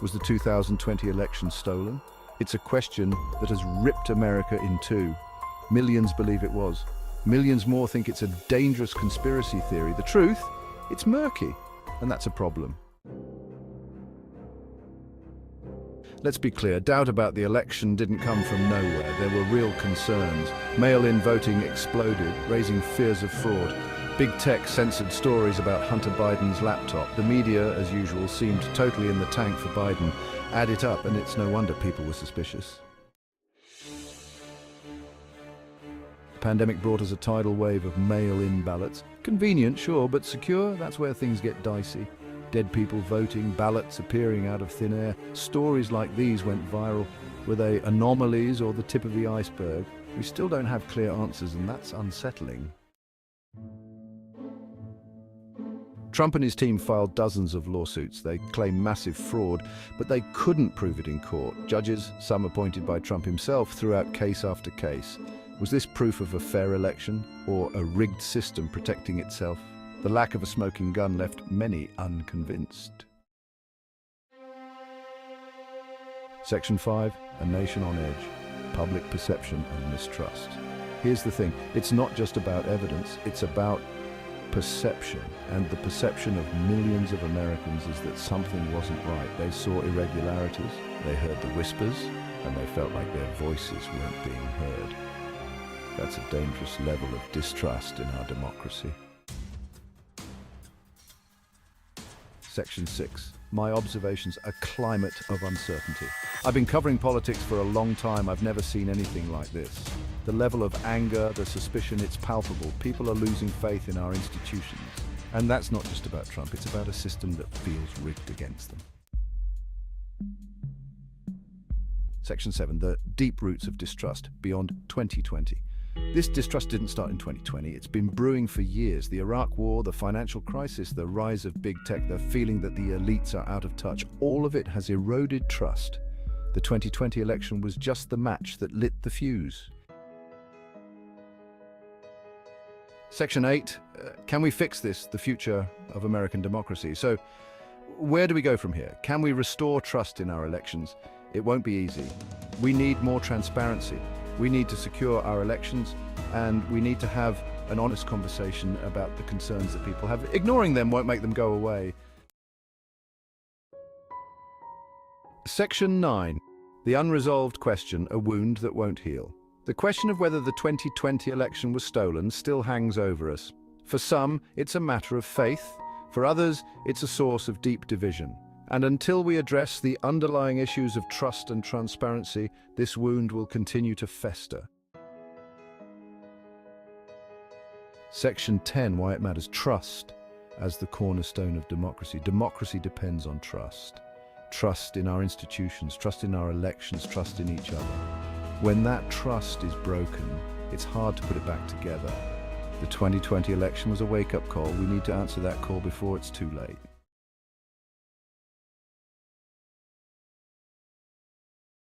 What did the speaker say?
Was the 2020 election stolen? It's a question that has ripped America in two. Millions believe it was. Millions more think it's a dangerous conspiracy theory. The truth? It's murky, and that's a problem. Let's be clear, doubt about the election didn't come from nowhere. There were real concerns. Mail-in voting exploded, raising fears of fraud. Big tech censored stories about Hunter Biden's laptop. The media, as usual, seemed totally in the tank for Biden. Add it up, and it's no wonder people were suspicious. The pandemic brought us a tidal wave of mail-in ballots. Convenient, sure, but secure? That's where things get dicey. Dead people voting, ballots appearing out of thin air. Stories like these went viral. Were they anomalies or the tip of the iceberg? We still don't have clear answers, and that's unsettling. Trump and his team filed dozens of lawsuits. They claim massive fraud, but they couldn't prove it in court. Judges, some appointed by Trump himself, threw out case after case. Was this proof of a fair election or a rigged system protecting itself? The lack of a smoking gun left many unconvinced. Section 5, a nation on edge, public perception and mistrust. Here's the thing, it's not just about evidence, it's about perception. And the perception of millions of Americans is that something wasn't right. They saw irregularities, they heard the whispers, and they felt like their voices weren't being heard. That's a dangerous level of distrust in our democracy. Section 6. My observations, a climate of uncertainty. I've been covering politics for a long time. I've never seen anything like this. The level of anger, the suspicion, it's palpable. People are losing faith in our institutions. And that's not just about Trump, it's about a system that feels rigged against them. Section 7. The deep roots of distrust beyond 2020. This distrust didn't start in 2020. It's been brewing for years. The Iraq War, the financial crisis, the rise of big tech, the feeling that the elites are out of touch, all of it has eroded trust. The 2020 election was just the match that lit the fuse. Section 8, can we fix this, the future of American democracy? So, where do we go from here? Can we restore trust in our elections? It won't be easy. We need more transparency. We need to secure our elections, and we need to have an honest conversation about the concerns that people have. Ignoring them won't make them go away. Section 9. The unresolved question, a wound that won't heal. The question of whether the 2020 election was stolen still hangs over us. For some, it's a matter of faith. For others, it's a source of deep division. And until we address the underlying issues of trust and transparency, this wound will continue to fester. Section 10, why it matters. Trust as the cornerstone of democracy. Democracy depends on trust. Trust in our institutions, trust in our elections, trust in each other. When that trust is broken, it's hard to put it back together. The 2020 election was a wake-up call. We need to answer that call before it's too late.